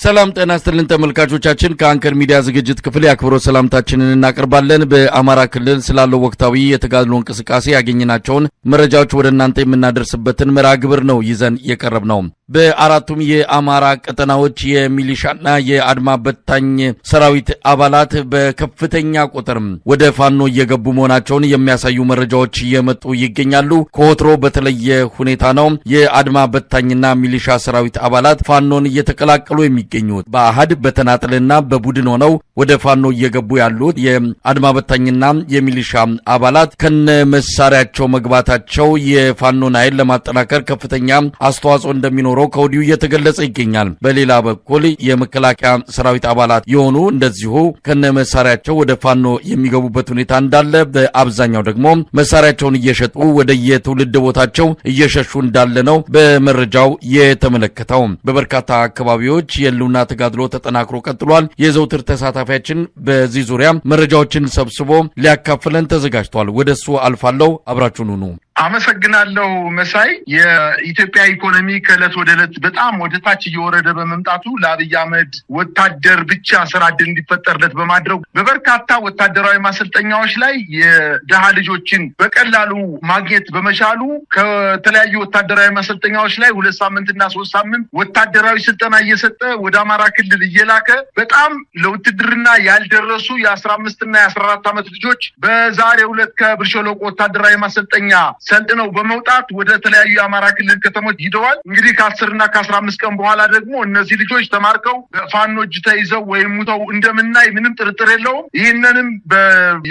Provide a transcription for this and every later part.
ሰላም ጤና ይስጥልን ተመልካቾቻችን ከአንከር ሚዲያ ዝግጅት ክፍል ያክብሮት ሰላምታችንን እናቀርባለን። በአማራ ክልል ስላለው ወቅታዊ የተጋድሎ እንቅስቃሴ ያገኘናቸውን መረጃዎች ወደ እናንተ የምናደርስበትን መርሃ ግብር ነው ይዘን የቀረብነው። በአራቱም የአማራ ቀጠናዎች የሚሊሻና የአድማ በታኝ ሰራዊት አባላት በከፍተኛ ቁጥር ወደ ፋኖ እየገቡ መሆናቸውን የሚያሳዩ መረጃዎች እየመጡ ይገኛሉ። ከወትሮ በተለየ ሁኔታ ነው የአድማ በታኝና ሚሊሻ ሰራዊት አባላት ፋኖን እየተቀላቀሉ የሚገኙት። በአሃድ በተናጠልና በቡድን ሆነው ወደ ፋኖ እየገቡ ያሉት የአድማ በታኝና የሚሊሻ አባላት ከነ መሳሪያቸው መግባታቸው የፋኖን ኃይል ለማጠናከር ከፍተኛ አስተዋጽኦ እንደሚኖረው ከወዲሁ እየተገለጸ ይገኛል። በሌላ በኩል የመከላከያ ሰራዊት አባላት የሆኑ እንደዚሁ ከነ መሳሪያቸው ወደ ፋኖ የሚገቡበት ሁኔታ እንዳለ፣ በአብዛኛው ደግሞ መሳሪያቸውን እየሸጡ ወደ የትውልድ ቦታቸው እየሸሹ እንዳለ ነው በመረጃው የተመለከተው። በበርካታ አካባቢዎች የህልውና ተጋድሎ ተጠናክሮ ቀጥሏል። የዘውትር ተሳታፊያችን በዚህ ዙሪያ መረጃዎችን ሰብስቦ ሊያካፍለን ተዘጋጅቷል። ወደሱ አልፋለሁ፣ አብራችሁን ሁኑ። አመሰግናለሁ መሳይ። የኢትዮጵያ ኢኮኖሚ ከዕለት ወደ ዕለት በጣም ወደ ታች እየወረደ በመምጣቱ ለአብይ አህመድ ወታደር ብቻ ስራ ዕድል እንዲፈጠርለት በማድረግ በበርካታ ወታደራዊ ማሰልጠኛዎች ላይ የደሃ ልጆችን በቀላሉ ማግኘት በመቻሉ ከተለያዩ ወታደራዊ ማሰልጠኛዎች ላይ 2 ሳምንትና 3 ሳምንት ወታደራዊ ስልጠና እየሰጠ ወደ አማራ ክልል እየላከ በጣም ለውትድርና ያልደረሱ የ15 እና የ14 ዓመት ልጆች በዛሬው ዕለት ከብር ሸለቆ ወታደራዊ ማሰልጠኛ ሰልጥነው በመውጣት ወደ ተለያዩ የአማራ ክልል ከተሞች ሂደዋል። እንግዲህ ከ10 እና ከ15 ቀን በኋላ ደግሞ እነዚህ ልጆች ተማርከው በፋኖ እጅ ተይዘው ወይም ሙተው እንደምናይ ምንም ጥርጥር የለውም። ይህንንም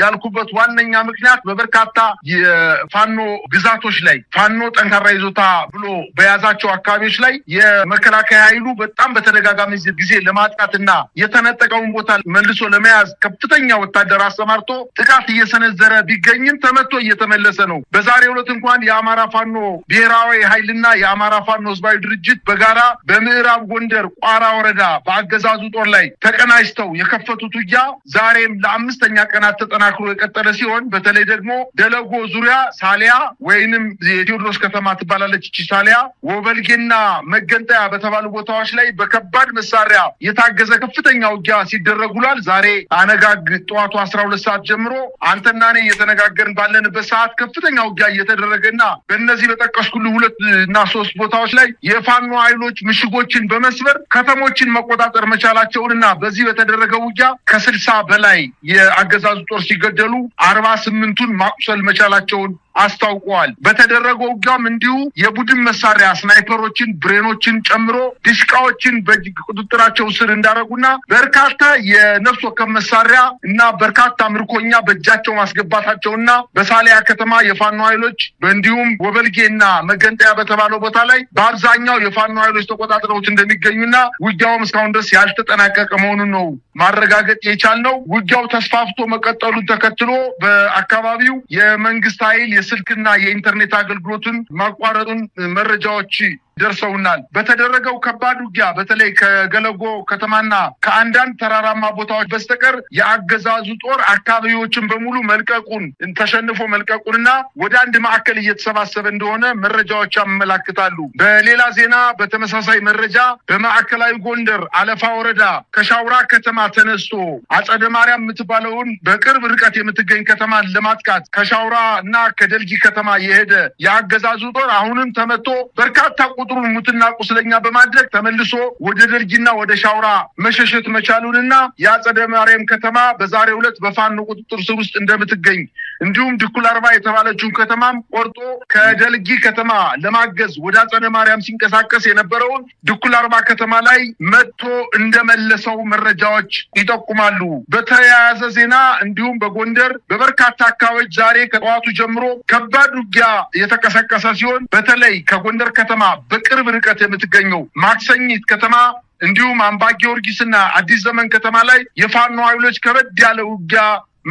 ያልኩበት ዋነኛ ምክንያት በበርካታ የፋኖ ግዛቶች ላይ ፋኖ ጠንካራ ይዞታ ብሎ በያዛቸው አካባቢዎች ላይ የመከላከያ ኃይሉ በጣም በተደጋጋሚ ጊዜ ለማጥቃትና የተነጠቀውን ቦታ መልሶ ለመያዝ ከፍተኛ ወታደር አሰማርቶ ጥቃት እየሰነዘረ ቢገኝም ተመቶ እየተመለሰ ነው። በዛሬው ዕለት እንኳን የአማራ ፋኖ ብሔራዊ ኃይልና የአማራ ፋኖ ህዝባዊ ድርጅት በጋራ በምዕራብ ጎንደር ቋራ ወረዳ በአገዛዙ ጦር ላይ ተቀናጅተው የከፈቱት ውጊያ ዛሬም ለ5ኛ ቀናት ተጠናክሮ የቀጠለ ሲሆን በተለይ ደግሞ ደለጎ ዙሪያ ሳሊያ ወይንም የቴዎድሮስ ከተማ ትባላለች እቺ ሳሊያ፣ ወበልጌና መገንጠያ በተባሉ ቦታዎች ላይ በከባድ መሳሪያ የታገዘ ከፍተኛ ውጊያ ሲደረጉላል። ዛሬ አነጋግ ጠዋቱ 12 ሰዓት ጀምሮ አንተና እኔ እየተነጋገርን ባለንበት ሰዓት ከፍተኛ ውጊያ እየተደረገና በእነዚህ በጠቀስኩልህ 2 እና 3 ቦታዎች ላይ የፋኖ ኃይሎች ምሽጎችን በመስበር ከተሞችን መቆጣጠር መቻላቸውንና በዚህ በተደረገው ውጊያ ከ60 በላይ የአገዛዙ ጦር ሲገደሉ 48ቱን ማቁሰል መቻላቸውን አስታውቀዋል። በተደረገው ውጊያም እንዲሁ የቡድን መሳሪያ ስናይፐሮችን፣ ብሬኖችን ጨምሮ ድሽቃዎችን በቁጥጥራቸው ስር እንዳረጉና በርካታ የነፍስ ወከፍ መሳሪያ እና በርካታ ምርኮኛ በእጃቸው ማስገባታቸውና በሳሊያ ከተማ የፋኖ ኃይሎች እንዲሁም ወበልጌና መገንጠያ በተባለው ቦታ ላይ በአብዛኛው የፋኖ ኃይሎች ተቆጣጥረውት እንደሚገኙና ውጊያውም እስካሁን ድረስ ያልተጠናቀቀ መሆኑን ነው ማረጋገጥ የቻልነው። ውጊያው ተስፋፍቶ መቀጠሉን ተከትሎ በአካባቢው የመንግስት ኃይል የስልክና የኢንተርኔት አገልግሎትን ማቋረጡን መረጃዎች ደርሰውናል። በተደረገው ከባድ ውጊያ በተለይ ከገለጎ ከተማና ከአንዳንድ ተራራማ ቦታዎች በስተቀር የአገዛዙ ጦር አካባቢዎችን በሙሉ መልቀቁን ተሸንፎ መልቀቁንና ወደ አንድ ማዕከል እየተሰባሰበ እንደሆነ መረጃዎች ያመላክታሉ። በሌላ ዜና በተመሳሳይ መረጃ በማዕከላዊ ጎንደር አለፋ ወረዳ ከሻውራ ከተማ ተነስቶ አጸደ ማርያም የምትባለውን በቅርብ ርቀት የምትገኝ ከተማን ለማጥቃት ከሻውራ እና ከደልጊ ከተማ የሄደ የአገዛዙ ጦር አሁንም ተመቶ በርካታ ቁጥሩን ሙትና ቁስለኛ በማድረግ ተመልሶ ወደ ደልጊና ወደ ሻውራ መሸሸት መቻሉንና የአጸደ ማርያም ከተማ በዛሬው ዕለት በፋኖ ቁጥጥር ስር ውስጥ እንደምትገኝ እንዲሁም ድኩል አርባ የተባለችውን ከተማም ቆርጦ ከደልጊ ከተማ ለማገዝ ወደ አጸደ ማርያም ሲንቀሳቀስ የነበረውን ድኩል አርባ ከተማ ላይ መጥቶ እንደመለሰው መረጃዎች ይጠቁማሉ። በተያያዘ ዜና እንዲሁም በጎንደር በበርካታ አካባቢዎች ዛሬ ከጠዋቱ ጀምሮ ከባድ ውጊያ የተቀሰቀሰ ሲሆን በተለይ ከጎንደር ከተማ በቅርብ ርቀት የምትገኘው ማክሰኝት ከተማ እንዲሁም አምባ ጊዮርጊስና አዲስ ዘመን ከተማ ላይ የፋኖ ኃይሎች ከበድ ያለ ውጊያ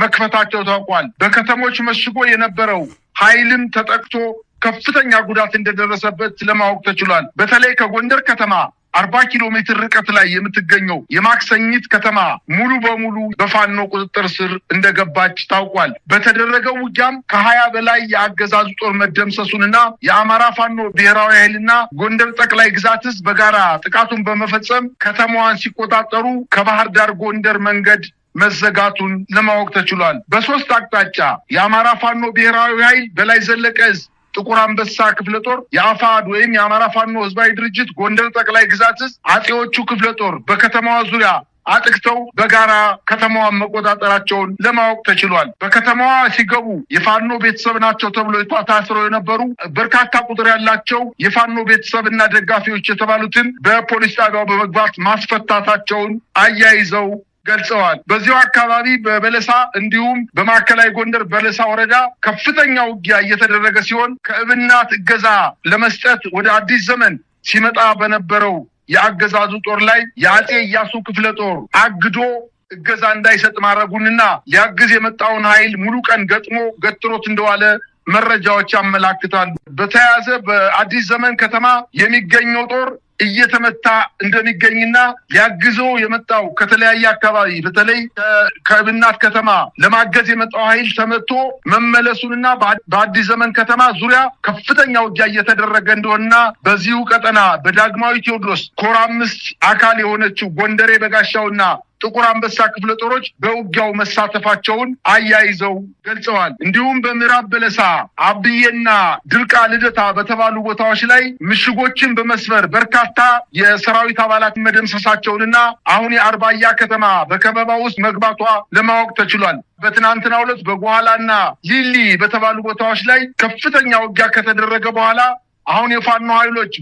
መክፈታቸው ታውቋል። በከተሞች መሽጎ የነበረው ኃይልም ተጠቅቶ ከፍተኛ ጉዳት እንደደረሰበት ለማወቅ ተችሏል። በተለይ ከጎንደር ከተማ 40 ኪሎ ሜትር ርቀት ላይ የምትገኘው የማክሰኝት ከተማ ሙሉ በሙሉ በፋኖ ቁጥጥር ስር እንደገባች ታውቋል። በተደረገው ውጊያም ከ20 በላይ የአገዛዙ ጦር መደምሰሱንና የአማራ ፋኖ ብሔራዊ ኃይልና ጎንደር ጠቅላይ ግዛት ህዝብ በጋራ ጥቃቱን በመፈጸም ከተማዋን ሲቆጣጠሩ ከባህር ዳር ጎንደር መንገድ መዘጋቱን ለማወቅ ተችሏል። በሶስት አቅጣጫ የአማራ ፋኖ ብሔራዊ ኃይል በላይ ዘለቀ ዕዝ ጥቁር አንበሳ ክፍለ ጦር፣ የአፋድ ወይም የአማራ ፋኖ ህዝባዊ ድርጅት ጎንደር ጠቅላይ ግዛት ዕዝ አጼዎቹ ክፍለ ጦር በከተማዋ ዙሪያ አጥቅተው በጋራ ከተማዋን መቆጣጠራቸውን ለማወቅ ተችሏል። በከተማዋ ሲገቡ የፋኖ ቤተሰብ ናቸው ተብሎ ታስረው የነበሩ በርካታ ቁጥር ያላቸው የፋኖ ቤተሰብና ደጋፊዎች የተባሉትን በፖሊስ ጣቢያው በመግባት ማስፈታታቸውን አያይዘው ገልጸዋል። በዚሁ አካባቢ በበለሳ እንዲሁም በማዕከላዊ ጎንደር በለሳ ወረዳ ከፍተኛ ውጊያ እየተደረገ ሲሆን ከእብናት እገዛ ለመስጠት ወደ አዲስ ዘመን ሲመጣ በነበረው የአገዛዙ ጦር ላይ የአጼ ኢያሱ ክፍለ ጦር አግዶ እገዛ እንዳይሰጥ ማድረጉንና ሊያግዝ የመጣውን ኃይል ሙሉ ቀን ገጥሮት እንደዋለ መረጃዎች ያመላክታሉ። በተያያዘ በአዲስ ዘመን ከተማ የሚገኘው ጦር እየተመታ እንደሚገኝና ሊያግዘው የመጣው ከተለያየ አካባቢ በተለይ ከእብናት ከተማ ለማገዝ የመጣው ኃይል ተመቶ መመለሱንና በአዲስ ዘመን ከተማ ዙሪያ ከፍተኛ ውጊያ እየተደረገ እንደሆነና በዚሁ ቀጠና በዳግማዊ ቴዎድሮስ ኮር 5 አካል የሆነችው ጎንደሬ በጋሻውና ጥቁር አንበሳ ክፍለ ጦሮች በውጊያው መሳተፋቸውን አያይዘው ገልጸዋል። እንዲሁም በምዕራብ በለሳ አብዬና ድርቃ ልደታ በተባሉ ቦታዎች ላይ ምሽጎችን በመስበር በርካታ የሰራዊት አባላት መደምሰሳቸውንና አሁን የአርባያ ከተማ በከበባ ውስጥ መግባቷ ለማወቅ ተችሏል። በትናንትናው ዕለት በጓላና ሊሊ በተባሉ ቦታዎች ላይ ከፍተኛ ውጊያ ከተደረገ በኋላ አሁን የፋኖ ኃይሎች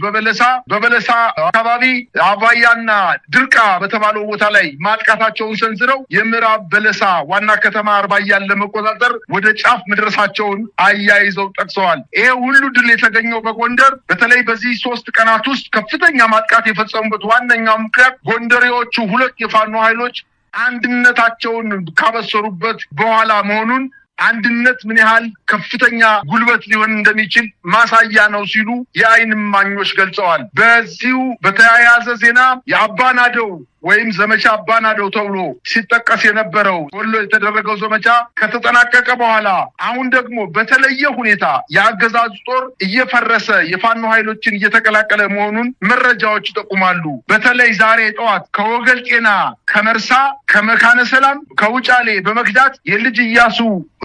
በበለሳ አካባቢ አባያና ድርቃ በተባለው ቦታ ላይ ማጥቃታቸውን ሰንዝረው የምዕራብ በለሳ ዋና ከተማ አርባያን ለመቆጣጠር ወደ ጫፍ መድረሳቸውን አያይዘው ጠቅሰዋል። ይሄ ሁሉ ድል የተገኘው በጎንደር በተለይ በዚህ 3 ቀናት ውስጥ ከፍተኛ ማጥቃት የፈጸሙበት ዋነኛው ምክንያት ጎንደሬዎቹ ሁለት የፋኖ ኃይሎች አንድነታቸውን ካበሰሩበት በኋላ መሆኑን አንድነት ምን ያህል ከፍተኛ ጉልበት ሊሆን እንደሚችል ማሳያ ነው ሲሉ የዓይን እማኞች ገልጸዋል። በዚሁ በተያያዘ ዜና የአባናደው ወይም ዘመቻ አባናደው ተብሎ ሲጠቀስ የነበረው ወሎ የተደረገው ዘመቻ ከተጠናቀቀ በኋላ አሁን ደግሞ በተለየ ሁኔታ የአገዛዙ ጦር እየፈረሰ የፋኖ ኃይሎችን እየተቀላቀለ መሆኑን መረጃዎች ይጠቁማሉ። በተለይ ዛሬ ጠዋት ከወገል ጤና፣ ከመርሳ፣ ከመካነ ሰላም፣ ከውጫሌ በመክዳት የልጅ ኢያሱ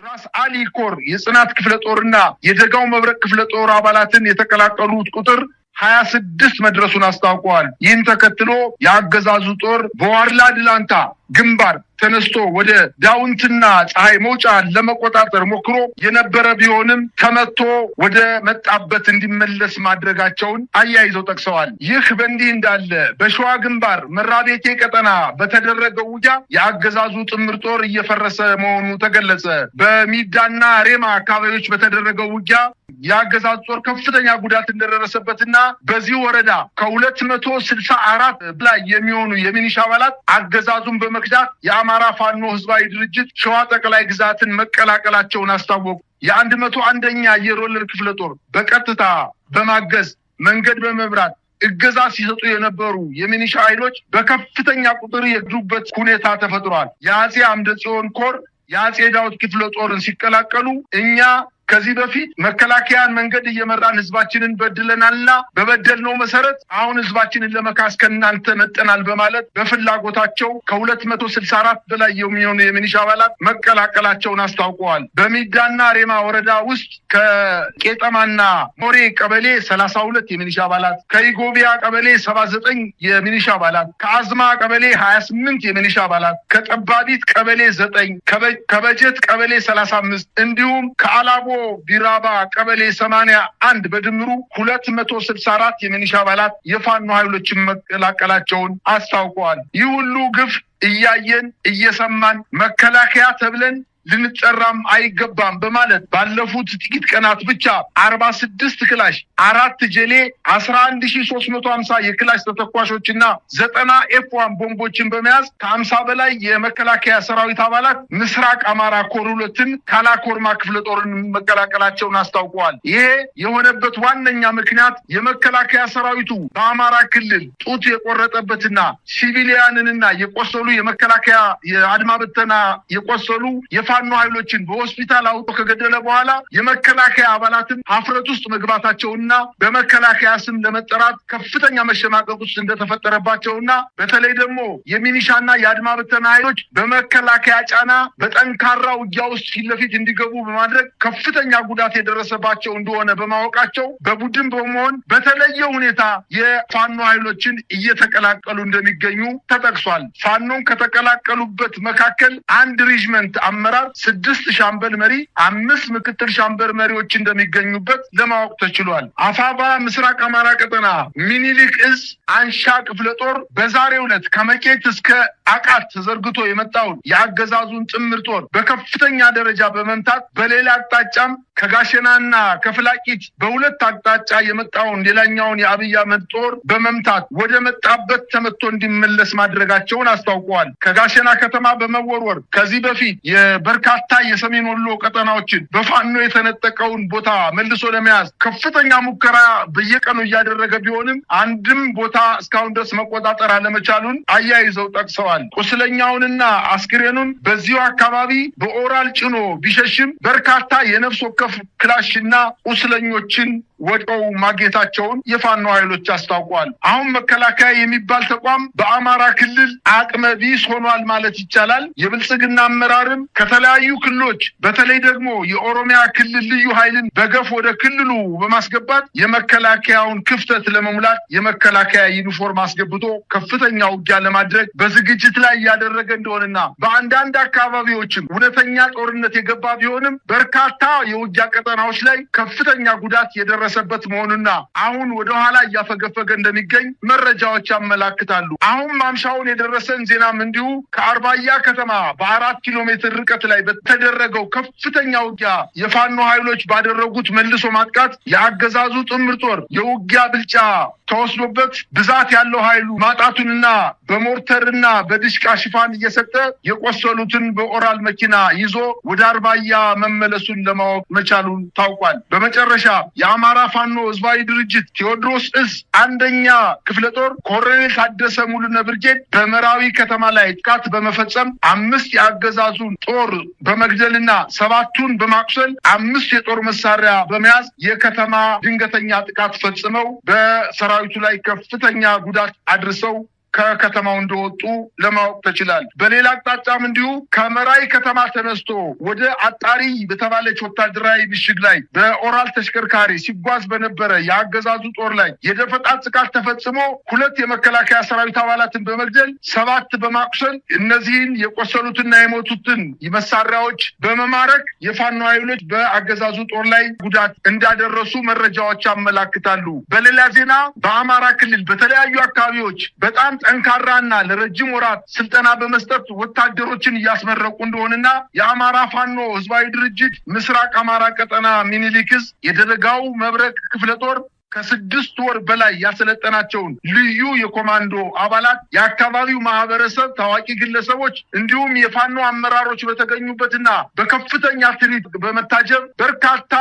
ራስ አሊ ኮር የጽናት ክፍለ ጦርና የደጋው መብረቅ ክፍለ ጦር አባላትን የተቀላቀሉት ቁጥር 26 መድረሱን አስታውቀዋል። ይህን ተከትሎ የአገዛዙ ጦር በዋርላ ድላንታ ግንባር ተነስቶ ወደ ዳውንትና ፀሐይ መውጫ ለመቆጣጠር ሞክሮ የነበረ ቢሆንም ተመቶ ወደ መጣበት እንዲመለስ ማድረጋቸውን አያይዘው ጠቅሰዋል። ይህ በእንዲህ እንዳለ በሸዋ ግንባር መራቤቴ ቀጠና በተደረገው ውጊያ የአገዛዙ ጥምር ጦር እየፈረሰ መሆኑ ተገለጸ። በሚዳና ሬማ አካባቢዎች በተደረገው ውጊያ የአገዛዙ ጦር ከፍተኛ ጉዳት እንደደረሰበትና በዚህ ወረዳ ከ264 በላይ የሚሆኑ የሚኒሻ አባላት አገዛዙን በመክዳት የአማራ ፋኖ ህዝባዊ ድርጅት ሸዋ ጠቅላይ ግዛትን መቀላቀላቸውን አስታወቁ። የ101ኛ አየር ወለድ ክፍለ ጦር በቀጥታ በማገዝ መንገድ በመብራት እገዛ ሲሰጡ የነበሩ የሚኒሻ ኃይሎች በከፍተኛ ቁጥር የገዱበት ሁኔታ ተፈጥሯል። የአጼ አምደ ጽዮን ኮር የአጼ ዳውድ ክፍለ ጦርን ሲቀላቀሉ እኛ ከዚህ በፊት መከላከያን መንገድ እየመራን ህዝባችንን በድለናልና በበደልነው መሰረት አሁን ህዝባችንን ለመካስ ከእናንተ መጠናል በማለት በፍላጎታቸው ከ264 በላይ የሚሆኑ የሚኒሻ አባላት መቀላቀላቸውን አስታውቀዋል። በሚዳና ሬማ ወረዳ ውስጥ ከቄጠማና ሞሬ ቀበሌ 32 የሚኒሻ አባላት፣ ከኢጎቢያ ቀበሌ 79 የሚኒሻ አባላት፣ ከአዝማ ቀበሌ 28 የሚኒሻ አባላት፣ ከጠባቢት ቀበሌ 9፣ ከበጀት ቀበሌ 35 እንዲሁም ከአላቦ ቢራባ ቀበሌ 81 በድምሩ 264 የሚኒሻ አባላት የፋኖ ኃይሎችን መቀላቀላቸውን አስታውቀዋል። ይህ ሁሉ ግፍ እያየን እየሰማን መከላከያ ተብለን ልንጠራም አይገባም በማለት ባለፉት ጥቂት ቀናት ብቻ 46 ክላሽ፣ 4 ጄሌ፣ 11350 የክላሽ ተተኳሾችና 90 ኤፍ1 ቦምቦችን በመያዝ ከ50 በላይ የመከላከያ ሰራዊት አባላት ምስራቅ አማራ ኮር 2ን ካላኮርማ ክፍለ ጦርን መቀላቀላቸውን አስታውቀዋል። ይሄ የሆነበት ዋነኛ ምክንያት የመከላከያ ሰራዊቱ በአማራ ክልል ጡት የቆረጠበትና ሲቪሊያንንና የቆሰሉ የመከላከያ የአድማ በተና የቆሰሉ የፋኖ ኃይሎችን በሆስፒታል አውጥቶ ከገደለ በኋላ የመከላከያ አባላትን ሀፍረት ውስጥ መግባታቸውና በመከላከያ ስም ለመጠራት ከፍተኛ መሸማቀቅ ውስጥ እንደተፈጠረባቸውና በተለይ ደግሞ የሚኒሻና የአድማ በተና ኃይሎች በመከላከያ ጫና በጠንካራ ውጊያ ውስጥ ፊት ለፊት እንዲገቡ በማድረግ ከፍተኛ ጉዳት የደረሰባቸው እንደሆነ በማወቃቸው በቡድን በመሆን በተለየ ሁኔታ የፋኖ ኃይሎችን እየተቀላቀሉ እንደሚገኙ ተጠቅሷል። ፋኖን ከተቀላቀሉበት መካከል 1 ሬጅመንት አመራር፣ 6 ሻምበል መሪ፣ 5 ምክትል ሻምበል መሪዎች እንደሚገኙበት ለማወቅ ተችሏል። አፋባ ምስራቅ አማራ ቀጠና ሚኒሊክ እዝ አንሻ ክፍለ ጦር በዛሬው ዕለት ከመቄት እስከ አቃት ተዘርግቶ የመጣውን የአገዛዙን ጥምር ጦር በከፍተኛ ደረጃ በመምታት በሌላ አቅጣጫም ከጋሸናና ከፍላቂት በሁለት አቅጣጫ የመጣውን ሌላኛውን የአብይ አህመድ ጦር በመምታት ወደ መጣበት ተመቶ እንዲመለስ ማድረጋቸውን አስታውቀዋል። ከጋሸና ከተማ በመወርወር ከዚህ በፊት የበርካታ የሰሜን ወሎ ቀጠናዎችን በፋኖ የተነጠቀውን ቦታ መልሶ ለመያዝ ከፍተኛ ሙከራ በየቀኑ እያደረገ ቢሆንም አንድም ቦታ እስካሁን ድረስ መቆጣጠር አለመቻሉን አያይዘው ጠቅሰዋል። ቁስለኛውንና አስክሬኑን በዚሁ አካባቢ በኦራል ጭኖ ቢሸሽም በርካታ የነፍስ ወከፍ ክላሽና ቁስለኞችን ወድቀው ማግኘታቸውን የፋኖ ኃይሎች አስታውቀዋል። አሁን መከላከያ የሚባል ተቋም በአማራ ክልል አቅመ ቢስ ሆኗል ማለት ይቻላል። የብልጽግና አመራርም ከተለያዩ ክልሎች በተለይ ደግሞ የኦሮሚያ ክልል ልዩ ኃይልን በገፍ ወደ ክልሉ በማስገባት የመከላከያውን ክፍተት ለመሙላት የመከላከያ ዩኒፎርም አስገብቶ ከፍተኛ ውጊያ ለማድረግ በዝግጅት ላይ እያደረገ እንደሆነና በአንዳንድ አካባቢዎችም እውነተኛ ጦርነት የገባ ቢሆንም በርካታ የውጊያ ቀጠናዎች ላይ ከፍተኛ ጉዳት የደረሰበት መሆኑና አሁን ወደ ኋላ እያፈገፈገ እንደሚገኝ መረጃዎች ያመላክታሉ። አሁን ማምሻውን የደረሰን ዜናም እንዲሁ ከአርባያ ከተማ በ4 ኪሎ ሜትር ርቀት ላይ በተደረገው ከፍተኛ ውጊያ የፋኖ ኃይሎች ባደረጉት መልሶ ማጥቃት የአገዛዙ ጥምር ጦር የውጊያ ብልጫ ተወስዶበት ብዛት ያለው ኃይሉ ማጣቱንና በሞርተርና በድሽቃ ሽፋን እየሰጠ የቆሰሉትን በኦራል መኪና ይዞ ወደ አርባያ መመለሱን ለማወቅ መቻሉን ታውቋል። በመጨረሻ የአማራ ፋኖ ህዝባዊ ድርጅት ቴዎድሮስ እዝ 1ኛ ክፍለ ጦር ኮሎኔል ታደሰ ሙሉነ ብርጌድ በመራዊ ከተማ ላይ ጥቃት በመፈጸም 5 የአገዛዙን ጦር በመግደልና 7ቱን በማቁሰል 5 የጦር መሳሪያ በመያዝ የከተማ ድንገተኛ ጥቃት ፈጽመው በሰራዊቱ ላይ ከፍተኛ ጉዳት አድርሰው ከከተማው እንደወጡ ለማወቅ ተችሏል። በሌላ አቅጣጫም እንዲሁ ከመራዊ ከተማ ተነስቶ ወደ አጣሪ በተባለች ወታደራዊ ምሽግ ላይ በኦራል ተሽከርካሪ ሲጓዝ በነበረ የአገዛዙ ጦር ላይ የደፈጣ ጥቃት ተፈጽሞ 2 የመከላከያ ሰራዊት አባላትን በመግደል 7 በማቁሰል እነዚህን የቆሰሉትና የሞቱትን መሳሪያዎች በመማረክ የፋኖ ኃይሎች በአገዛዙ ጦር ላይ ጉዳት እንዳደረሱ መረጃዎች ያመላክታሉ። በሌላ ዜና በአማራ ክልል በተለያዩ አካባቢዎች በጣም ጠንካራና ለረጅም ወራት ስልጠና በመስጠት ወታደሮችን እያስመረቁ እንደሆነና የአማራ ፋኖ ህዝባዊ ድርጅት ምስራቅ አማራ ቀጠና ሚኒሊክ እዝ የደረጋው መብረቅ ክፍለ ጦር ከ6 ወር በላይ ያሰለጠናቸውን ልዩ የኮማንዶ አባላት የአካባቢው ማህበረሰብ፣ ታዋቂ ግለሰቦች እንዲሁም የፋኖ አመራሮች በተገኙበትና በከፍተኛ ትርኢት በመታጀብ በርካታ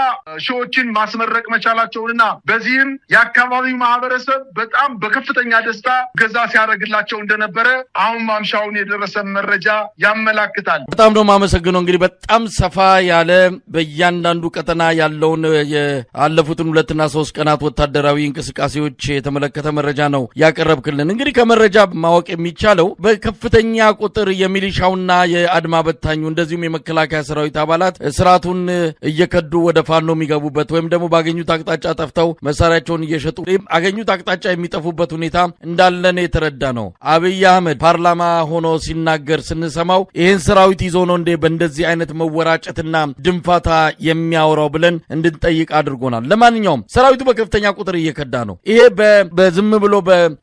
ሺዎችን ማስመረቅ መቻላቸውንና በዚህም የአካባቢው ማህበረሰብ በጣም በከፍተኛ ደስታ ገዛ ሲያደርግላቸው እንደነበረ አሁን ማምሻውን የደረሰ መረጃ ያመላክታል። በጣም ነው የማመሰግነው። እንግዲህ በጣም ሰፋ ያለ በእያንዳንዱ ቀጠና ያለውን ያለፉትን 2 እና 3 ቀናት ወታደራዊ እንቅስቃሴዎች የተመለከተ መረጃ ነው ያቀረብክልን። እንግዲህ ከመረጃ ማወቅ የሚቻለው በከፍተኛ ቁጥር የሚሊሻውና የአድማ በታኙ እንደዚሁም የመከላከያ ሰራዊት አባላት ስርዓቱን እየከዱ ወደ ፋኖ የሚገቡበት ወይም ደግሞ ባገኙት አቅጣጫ ጠፍተው መሳሪያቸውን እየሸጡ አገኙት አቅጣጫ የሚጠፉበት ሁኔታ እንዳለን የተረዳ ነው። አብይ አህመድ ፓርላማ ሆኖ ሲናገር ስንሰማው ይህን ሰራዊት ይዞ ነው እንዴ በእንደዚህ አይነት መወራጨትና ድንፋታ የሚያወራው ብለን እንድንጠይቅ አድርጎናል። ለማንኛውም ሰራዊቱ በከፍተኛ ከፍተኛ ቁጥር እየከዳ ነው። ይሄ በዝም ብሎ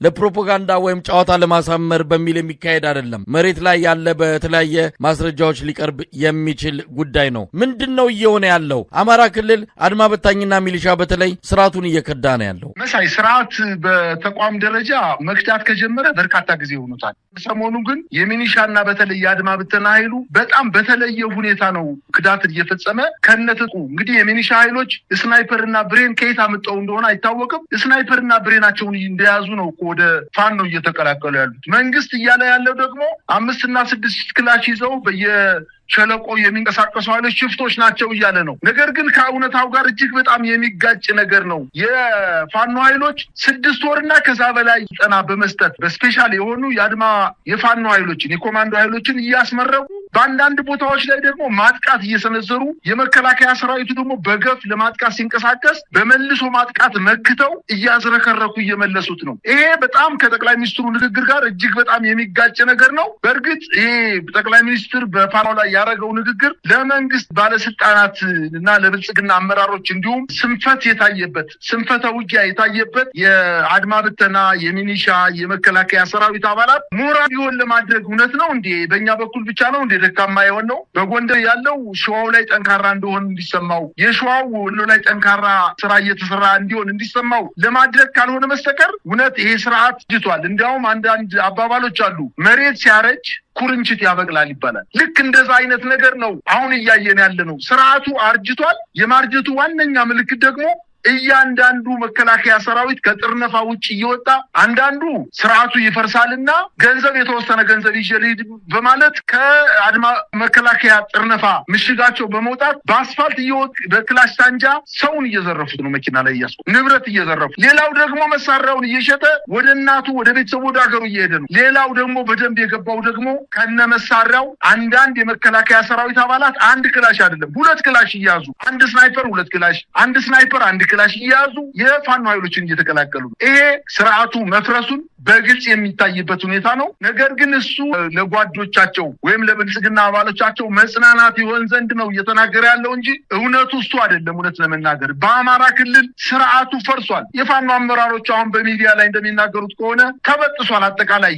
ለፕሮፓጋንዳ ወይም ጨዋታ ለማሳመር በሚል የሚካሄድ አይደለም። መሬት ላይ ያለ በተለያየ ማስረጃዎች ሊቀርብ የሚችል ጉዳይ ነው። ምንድነው እየሆነ ያለው? አማራ ክልል አድማ በታኝና ሚሊሻ በተለይ ስርዓቱን እየከዳ ነው ያለው። መሳይ ስርዓት በተቋም ደረጃ መክዳት ከጀመረ በርካታ ጊዜ ሆኖታል። ሰሞኑ ግን የሚሊሻና በተለይ የአድማ ብተና ኃይሉ በጣም በተለየ ሁኔታ ነው ክዳት እየፈጸመ ከነትቁ። እንግዲህ የሚሊሻ ኃይሎች ስናይፐርና ብሬን ከየት አመጣው እንደሆነ አይታወቅም። ስናይፐርና ብሬናቸውን እንደያዙ ነው ወደ ፋኖ እየተቀላቀሉ ያሉት። መንግስት እያለ ያለው ደግሞ 5 እና 6 ክላሽ ይዘው ሸለቆ የሚንቀሳቀሱ ኃይሎች ሽፍቶች ናቸው እያለ ነው። ነገር ግን ከእውነታው ጋር እጅግ በጣም የሚጋጭ ነገር ነው። የፋኖ ኃይሎች 6 ወርና ከዛ በላይ ጠና በመስጠት በስፔሻል የሆኑ የፋኖ ኃይሎችን የኮማንዶ ኃይሎችን እያስመረቁ በአንዳንድ ቦታዎች ላይ ደግሞ ማጥቃት እየሰነዘሩ የመከላከያ ሰራዊቱ ደግሞ በገፍ ለማጥቃት ሲንቀሳቀስ በመልሶ ማጥቃት መክተው እያዝረከረኩ እየመለሱት ነው። ይሄ በጣም ከጠቅላይ ሚኒስትሩ ንግግር ጋር እጅግ በጣም የሚጋጭ ነገር ነው። በእርግጥ ይሄ ጠቅላይ ሚኒስትር በፋኖ ላይ ያደረገው ንግግር ለመንግስት ባለስልጣናት እና ለብልጽግና አመራሮች እንዲሁም ስንፈተ ውጊያ የታየበት የአድማ ብተና የሚኒሻ የመከላከያ ሰራዊት አባላት ሞራል ይሆን ለማድረግ እውነት ነው እንዴ? በእኛ በኩል ብቻ ነው እንዴ ደካማ የሆን ነው? በጎንደር ያለው ሸዋው ላይ ጠንካራ እንደሆን እንዲሰማው የሸዋው ወሎ ላይ ጠንካራ ስራ እየተሰራ እንዲሆን እንዲሰማው ለማድረግ ካልሆነ መስተቀር እውነት ይሄ ስርዓት ጅቷል። እንዲያውም አንዳንድ አባባሎች አሉ፣ መሬት ሲያረጅ ኩርንችት ያበቅላል ይባላል። ልክ እንደዛ አይነት ነገር ነው አሁን እያየን ያለ ነው። ስርዓቱ አርጅቷል። የማርጀቱ ዋነኛ ምልክት ደግሞ እያንዳንዱ መከላከያ ሰራዊት ከጥርነፋ ውጭ እየወጣ አንዳንዱ ስርዓቱ ይፈርሳልና የተወሰነ ገንዘብ ይዤ በማለት ከአድማ መከላከያ ጥርነፋ ምሽጋቸው በመውጣት በአስፋልት እየወጡ በክላሽ ሳንጃ ሰውን እየዘረፉት ነው። መኪና ላይ ንብረት እየዘረፉ፣ ሌላው ደግሞ መሳሪያውን እየሸጠ ወደ እናቱ ወደ ቤተሰቡ ወደ ሀገሩ እየሄደ ነው። ሌላው ደግሞ በደንብ የገባው ደግሞ ከነ መሳሪያው አንዳንድ የመከላከያ ሰራዊት አባላት 1 ክላሽ አይደለም 2 ክላሽ እያዙ፣ 1 ስናይፐር 2 ክላሽ፣ 1 ስናይፐር 1 ክላሽ እያዙ የፋኖ ኃይሎችን እየተቀላቀሉ ነው። ይሄ ስርዓቱ መፍረሱን በግልጽ የሚታይበት ሁኔታ ነው። ነገር ግን እሱ ለጓዶቻቸው ወይም ለብልጽግና አባሎቻቸው መጽናናት ይሆን ዘንድ ነው እየተናገረ ያለው እንጂ እውነቱ እሱ አይደለም። እውነት ለመናገር በአማራ ክልል ስርዓቱ ፈርሷል። የፋኖ አመራሮች አሁን በሚዲያ ላይ እንደሚናገሩት ከሆነ ተበጥሷል። አጠቃላይ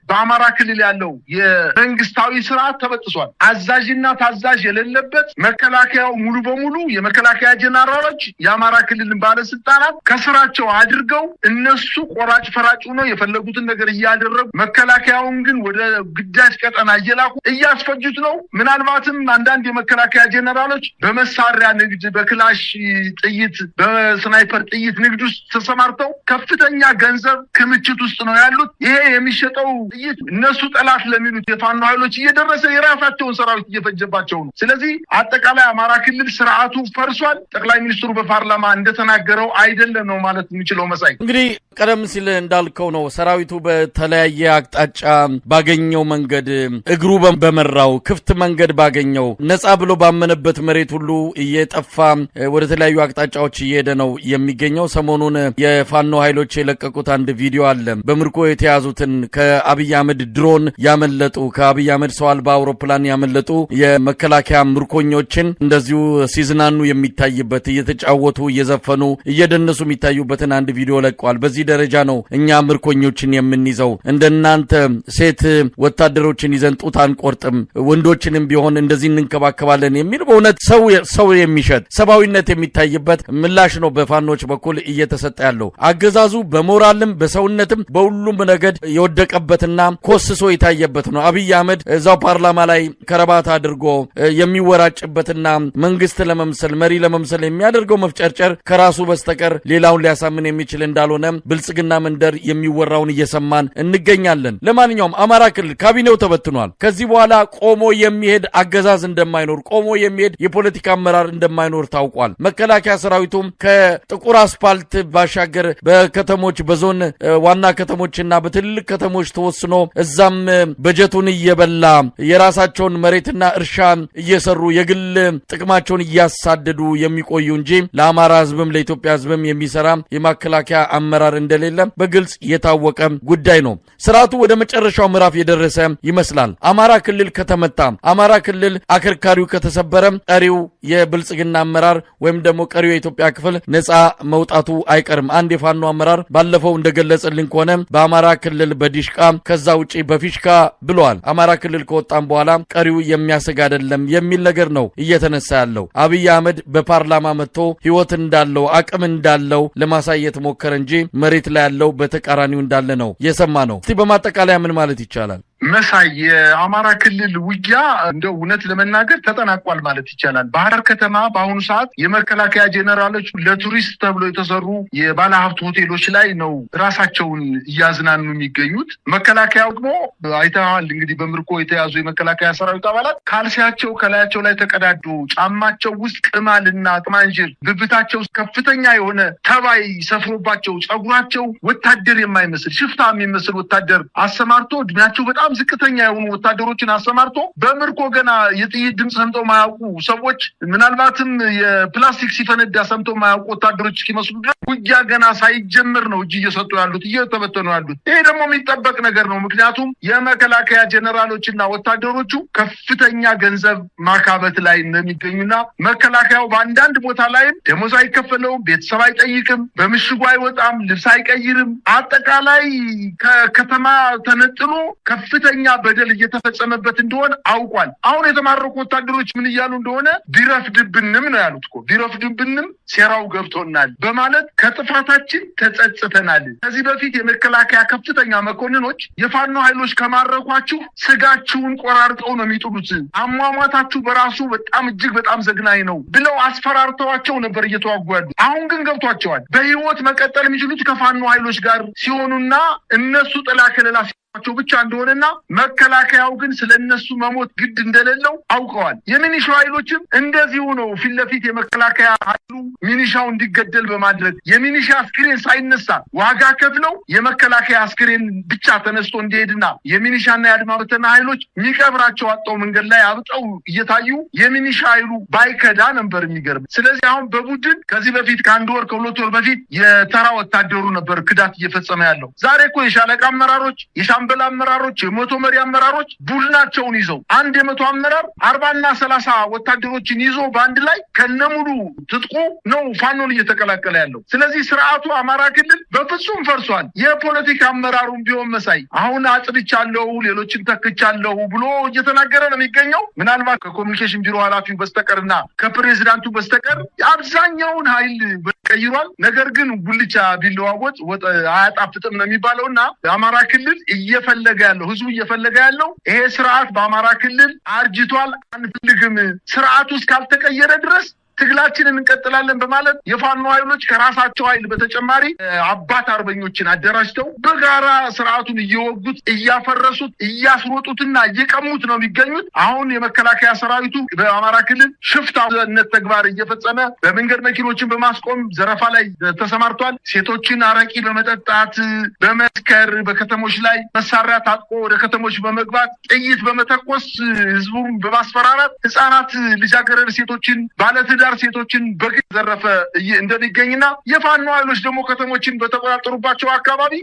በአማራ ክልል ያለው የመንግስታዊ ስርዓት ተበጥሷል። አዛዥና ታዛዥ የሌለበት መከላከያው ሙሉ በሙሉ የመከላከያ ጀነራሎች የአማራ ክልልን ባለስልጣናት ከስራቸው አድርገው እነሱ ቆራጭ ፈራጭ ነው የፈለጉትን ነገር እያደረጉ መከላከያውን ግን ወደ ግዳጅ ቀጠና እየላኩ እያስፈጁት ነው። ምናልባትም አንዳንድ የመከላከያ ጀነራሎች በመሳሪያ ንግድ፣ በክላሽ ጥይት፣ በስናይፐር ጥይት ንግድ ውስጥ ተሰማርተው ከፍተኛ ገንዘብ ክምችት ውስጥ ነው ያሉት። ይሄ የሚሸጠው ጥይት እነሱ ጠላት ለሚሉት የፋኖ ኃይሎች እየደረሰ የራሳቸውን ሰራዊት እየፈጀባቸው ነው። ስለዚህ አጠቃላይ አማራ ክልል ስርዓቱ ፈርሷል። ጠቅላይ ሚኒስትሩ በፓርላማ እንደተናገረው አይደለም ነው ማለት የሚችለው። መሳይ እንግዲህ ቀደም ሲል እንዳልከው ነው ሰራዊቱ በተለያየ አቅጣጫ ባገኘው መንገድ እግሩ በመራው ክፍት መንገድ ባገኘው ነጻ ብሎ ባመነበት መሬት ሁሉ እየጠፋ ወደ ተለያዩ አቅጣጫዎች እየሄደ ነው የሚገኘው። ሰሞኑን የፋኖ ኃይሎች የለቀቁት አንድ ቪዲዮ አለ። በምርኮ የተያዙትን ከአብይ አህመድ ድሮን ያመለጡ ከአብይ አህመድ ሰው አልባ አውሮፕላን ያመለጡ የመከላከያ ምርኮኞችን እንደዚሁ ሲዝናኑ የሚታይበት እየተጫወቱ እየዘፈኑ እየደነሱ የሚታዩበትን አንድ ቪዲዮ ለቀዋል። በዚህ ደረጃ ነው እኛ ምርኮኞችን የምንይዘው። እንደናንተ ሴት ወታደሮችን ይዘን ጡት አንቆርጥም፣ ወንዶችንም ቢሆን እንደዚህ እንንከባከባለን የሚል በእውነት ሰው የሚሸጥ ሰብአዊነት የሚታይበት ምላሽ ነው በፋኖች በኩል እየተሰጠ ያለው። አገዛዙ በሞራልም በሰውነትም በሁሉም ነገድ የወደቀበትና ኮስሶ የታየበት ነው። አብይ አህመድ እዛው ፓርላማ ላይ ከረባት አድርጎ የሚወራጭበትና መንግስት ለመምሰል መሪ ለመምሰል የሚያደርገው መፍጨርጨር ከራሱ በስተቀር ሌላውን ሊያሳምን የሚችል እንዳልሆነ ብልጽግና መንደር የሚወራውን እየሰማን እንገኛለን። ለማንኛውም አማራ ክልል ካቢኔው ተበትኗል። ከዚህ በኋላ ቆሞ የሚሄድ አገዛዝ እንደማይኖር፣ ቆሞ የሚሄድ የፖለቲካ አመራር እንደማይኖር ታውቋል። መከላከያ ሰራዊቱም ከጥቁር አስፓልት ባሻገር በከተሞች በዞን ዋና ከተሞችና በትልልቅ ከተሞች ተወስኖ እዛም በጀቱን እየበላ የራሳቸውን መሬትና እርሻ እየሰሩ የግል ጥቅማቸውን እያሳደዱ የሚቆዩ እንጂ ለአማራ ህዝብ ህዝብም ለኢትዮጵያ ህዝብም የሚሰራ የመከላከያ አመራር እንደሌለ በግልጽ የታወቀ ጉዳይ ነው። ስርዓቱ ወደ መጨረሻው ምዕራፍ የደረሰ ይመስላል። አማራ ክልል ከተመታ፣ አማራ ክልል አከርካሪው ከተሰበረ ቀሪው የብልጽግና አመራር ወይም ደግሞ ቀሪው የኢትዮጵያ ክፍል ነፃ መውጣቱ አይቀርም። አንድ የፋኖ አመራር ባለፈው እንደገለጸልን ከሆነ በአማራ ክልል በዲሽቃ ከዛ ውጪ በፊሽካ ብለዋል። አማራ ክልል ከወጣም በኋላ ቀሪው የሚያሰጋ አይደለም የሚል ነገር ነው እየተነሳ ያለው። አብይ አህመድ በፓርላማ መጥቶ ህይወት እንዳለው አቅም እንዳለው ለማሳየት ሞከረ እንጂ መሬት ላይ ያለው በተቃራኒው እንዳለ ነው የሰማ ነው። እስቲ በማጠቃለያ ምን ማለት ይቻላል? መሳይ የአማራ ክልል ውጊያ እንደው እውነት ለመናገር ተጠናቋል ማለት ይቻላል። ባህር ከተማ በአሁኑ ሰዓት የመከላከያ ጄኔራሎች ለቱሪስት ተብሎ የተሰሩ የባለሀብት ሆቴሎች ላይ ነው ራሳቸውን እያዝናኑ የሚገኙት። መከላከያው ደግሞ አይተዋል እንግዲህ በምርኮ የተያዙ የመከላከያ ሰራዊት አባላት ካልሲያቸው ከላያቸው ላይ ተቀዳዶ ጫማቸው ውስጥ ቅማልና ቅማንጅር ብብታቸው ከፍተኛ የሆነ ተባይ ሰፍሮባቸው ጸጉራቸው ወታደር የማይመስል ሽፍታ የሚመስል ወታደር አሰማርቶ እድሜያቸው በጣም ዝቅተኛ የሆኑ ወታደሮችን አሰማርቶ በምርኮ ገና የጥይት ድምፅ ሰምተው ማያውቁ ሰዎች ምናልባትም የፕላስቲክ ሲፈነዳ ሰምተው ማያውቁ ወታደሮች እስኪመስሉ ድረስ ውጊያ ገና ሳይጀምር ነው እጅ እየሰጡ ያሉት፣ እየተበተኑ ያሉት። ይሄ ደግሞ የሚጠበቅ ነገር ነው። ምክንያቱም የመከላከያ ጄኔራሎችና ወታደሮቹ ከፍተኛ ገንዘብ ማካበት ላይ እንደሚገኙና መከላከያው በአንዳንድ ቦታ ላይም ደሞዝ አይከፈለውም፣ ቤተሰብ አይጠይቅም፣ በምሽጉ አይወጣም፣ ልብስ አይቀይርም። አጠቃላይ ከከተማ ተነጥሎ ከፍተኛ በደል እየተፈጸመበት እንደሆነ አውቋል። አሁን የተማረኩ ወታደሮች ምን እያሉ እንደሆነ ቢረፍድብንም ነው ያሉት እኮ ቢረፍድብንም ሴራው ገብቶናል በማለት ከጥፋታችን ተጸጽተናል። ከዚህ በፊት የመከላከያ ከፍተኛ መኮንኖች የፋኖ ኃይሎች ከማረኳችሁ ስጋችሁን ቆራርጠው ነው የሚጥሉት፣ አሟሟታችሁ በራሱ በጣም እጅግ በጣም ዘግናኝ ነው ብለው አስፈራርተዋቸው ነበር እየተዋጉ ያሉት። አሁን ግን ገብቷቸዋል። በህይወት መቀጠል የሚችሉት ከፋኖ ኃይሎች ጋር ሲሆኑና እነሱ ጥላ ከለላ ቸው ብቻ እንደሆነና መከላከያው ግን ስለነሱ መሞት ግድ እንደሌለው አውቀዋል። የሚኒሻው ኃይሎችም እንደዚሁ ነው። ፊት ለፊት የመከላከያ ኃይሉ ሚኒሻው እንዲገደል በማድረግ የሚኒሻ አስክሬን ሳይነሳ ዋጋ ከፍለው የመከላከያ አስክሬን ብቻ ተነስቶ እንዲሄድና የሚኒሻና የአድማ በተና ኃይሎች የሚቀብራቸው አጣው መንገድ ላይ አብጠው እየታዩ የሚኒሻ ኃይሉ ባይከዳ ነበር የሚገርም። ስለዚህ አሁን በቡድን ከዚህ በፊት ከአንድ ወር ከሁለት ወር በፊት የተራ ወታደሩ ነበር ክዳት እየፈጸመ ያለው። ዛሬ እኮ የሻለቃ አመራሮች የሻምበል አመራሮች የመቶ መሪ አመራሮች ቡድናቸውን ይዘው አንድ የመቶ አመራር 40 እና 30 ወታደሮችን ይዞ በአንድ ላይ ከነሙሉ ትጥቁ ነው ፋኖን እየተቀላቀለ ያለው። ስለዚህ ስርዓቱ አማራ ክልል በፍጹም ፈርሷል። የፖለቲካ አመራሩም ቢሆን መሳይ አሁን አጽድቻለሁ ሌሎችን ተክቻለሁ ብሎ እየተናገረ ነው የሚገኘው። ምናልባት ከኮሚኒኬሽን ቢሮ ኃላፊው በስተቀርና ከፕሬዝዳንቱ በስተቀር አብዛኛውን ኃይል ቀይሯል። ነገር ግን ጉልቻ ቢለዋወጥ ወጥ አያጣፍጥም ነው የሚባለውና አማራ ክልል እየፈለገ ያለው ህዝቡ እየፈለገ ያለው ይሄ ስርዓት በአማራ ክልል አርጅቷል፣ አንፈልግም፣ ስርዓቱ እስካልተቀየረ ድረስ ትግላችንን እንቀጥላለን በማለት የፋኖ ኃይሎች ከራሳቸው ኃይል በተጨማሪ አባት አርበኞችን አደራጅተው በጋራ ስርዓቱን እየወጉት እያፈረሱት እያስሮጡትና እየቀሙት ነው የሚገኙት። አሁን የመከላከያ ሰራዊቱ በአማራ ክልል ሽፍታነት ተግባር እየፈጸመ በመንገድ መኪኖችን በማስቆም ዘረፋ ላይ ተሰማርቷል። ሴቶችን አረቂ በመጠጣት በመስከር በከተሞች ላይ መሳሪያ ታጥቆ ወደ ከተሞች በመግባት ጥይት በመተኮስ ህዝቡን በማስፈራራት ህጻናት ልጃገረድ ሴቶችን ባለትዳር ሴቶችን በግድ ዘረፈ እንደሚገኝና የፋኖ ኃይሎች ደግሞ ከተሞችን በተቆጣጠሩባቸው አካባቢ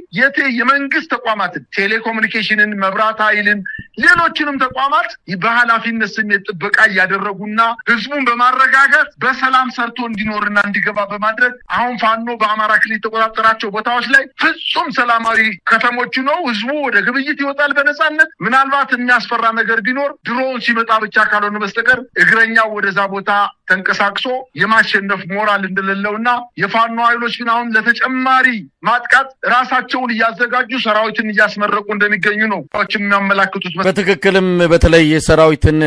የመንግስት ተቋማትን ቴሌኮሙኒኬሽንን፣ መብራት ኃይልን፣ ሌሎችንም ተቋማት በኃላፊነት ስሜት ጥበቃ እያደረጉና ህዝቡን በማረጋጋት በሰላም ሰርቶ እንዲኖርና እንዲገባ በማድረግ አሁን ፋኖ በአማራ ክልል የተቆጣጠራቸው ቦታዎች ላይ ፍጹም ሰላማዊ ከተሞች ነው። ህዝቡ ወደ ግብይት ይወጣል በነጻነት። ምናልባት የሚያስፈራ ነገር ቢኖር ድሮን ሲመጣ ብቻ ካልሆነ በስተቀር እግረኛው ወደዛ ቦታ ተንቀሳቅሶ የማሸነፍ ሞራል እንደሌለውና የፋኖ ኃይሎች ግን አሁን ለተጨማሪ ማጥቃት ራሳቸውን እያዘጋጁ ሰራዊትን እያስመረቁ እንደሚገኙ ነው የሚያመላክቱት። በትክክልም በተለይ ሰራዊትን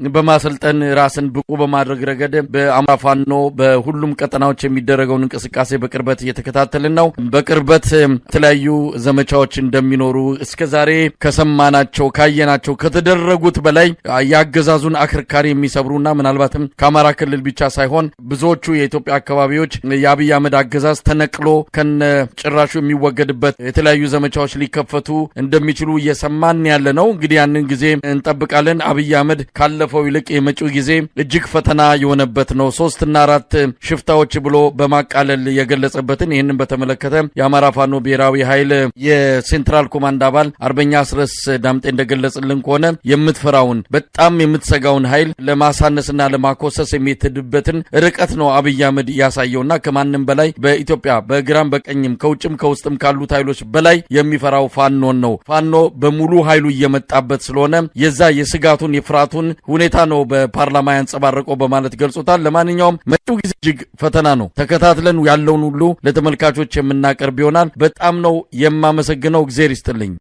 በማሰልጠን ራስን ብቁ በማድረግ ረገድ በአማራ ፋኖ በሁሉም ቀጠናዎች የሚደረገውን እንቅስቃሴ በቅርበት እየተከታተልን ነው። በቅርበት የተለያዩ ዘመቻዎች እንደሚኖሩ እስከዛሬ ከሰማናቸው ካየናቸው ከተደረጉት በላይ ያገዛዙን አከርካሪ የሚሰብሩና ምናልባትም ከአማራ ክልል ብቻ ሳይሆን ብዙዎቹ የኢትዮጵያ አካባቢዎች የአብይ አህመድ አገዛዝ ተነቅሎ ከነ ጭራሹ የሚወገድበት የተለያዩ ዘመቻዎች ሊከፈቱ እንደሚችሉ እየሰማን ያለ ነው። እንግዲህ ያንን ጊዜ እንጠብቃለን። አብይ አህመድ ካለፈው ይልቅ የመጪው ጊዜ እጅግ ፈተና የሆነበት ነው። 3 እና 4 ሽፍታዎች ብሎ በማቃለል የገለጸበትን ይህንን በተመለከተ የአማራ ፋኖ ብሔራዊ ኃይል የሴንትራል ኮማንድ አባል አርበኛ አስረስ ዳምጤ እንደገለጽልን ከሆነ የምትፈራውን በጣም የምትሰጋውን ኃይል ለማሳነስና ለማኮሰስ የሚትድበትን ርቀት ነው አብይ አህመድ ያሳየውና ከማንም በላይ በኢትዮጵያ በግራም በቀኝም ከውጭም ከውስጥም ካሉት ኃይሎች በላይ የሚፈራው ፋኖን ነው። ፋኖ በሙሉ ኃይሉ እየመጣበት ስለሆነ የዛ የስጋቱን የፍራቱን ሁኔታ ነው በፓርላማ ያንጸባረቀው በማለት ገልጾታል። ለማንኛውም መጪው ጊዜ እጅግ ፈተና ነው። ተከታትለን ያለውን ሁሉ ለተመልካቾች የምናቀርብ ይሆናል። በጣም ነው የማመሰግነው። እግዚአብሔር ይስጥልኝ።